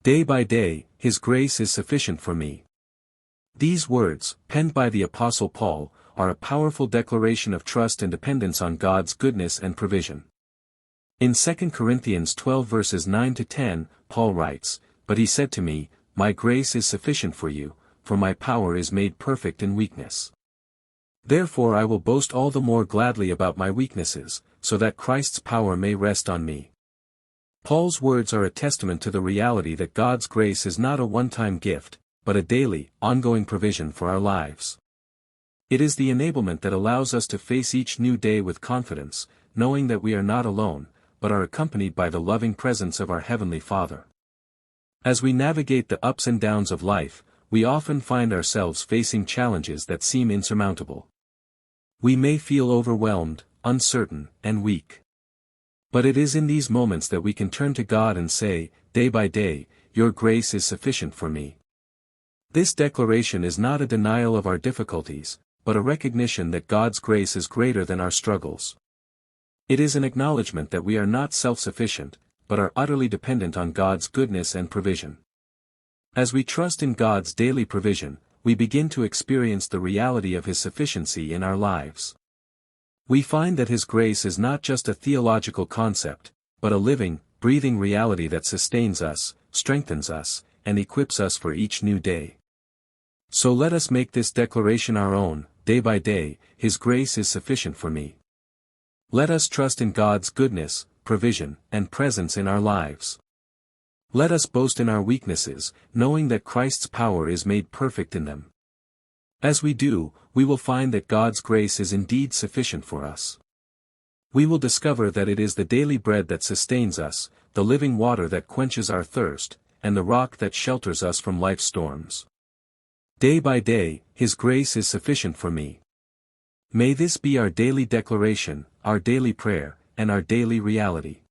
Day by day, His grace is sufficient for me. These words, penned by the Apostle Paul, are a powerful declaration of trust and dependence on God's goodness and provision. In 2 Corinthians 12 verses 9-10, Paul writes, "But he said to me, My grace is sufficient for you, for my power is made perfect in weakness. Therefore I will boast all the more gladly about my weaknesses, so that Christ's power may rest on me." Paul's words are a testament to the reality that God's grace is not a one-time gift, but a daily, ongoing provision for our lives. It is the enablement that allows us to face each new day with confidence, knowing that we are not alone, but are accompanied by the loving presence of our Heavenly Father. As we navigate the ups and downs of life, we often find ourselves facing challenges that seem insurmountable. We may feel overwhelmed, uncertain, and weak. But it is in these moments that we can turn to God and say, "Day by day, your grace is sufficient for me." This declaration is not a denial of our difficulties, but a recognition that God's grace is greater than our struggles. It is an acknowledgement that we are not self-sufficient, but are utterly dependent on God's goodness and provision. As we trust in God's daily provision, we begin to experience the reality of His sufficiency in our lives. We find that His grace is not just a theological concept, but a living, breathing reality that sustains us, strengthens us, and equips us for each new day. So let us make this declaration our own: day by day, His grace is sufficient for me. Let us trust in God's goodness, provision, and presence in our lives. Let us boast in our weaknesses, knowing that Christ's power is made perfect in them. As we do, we will find that God's grace is indeed sufficient for us. We will discover that it is the daily bread that sustains us, the living water that quenches our thirst, and the rock that shelters us from life's storms. Day by day, His grace is sufficient for me. May this be our daily declaration, our daily prayer, and our daily reality.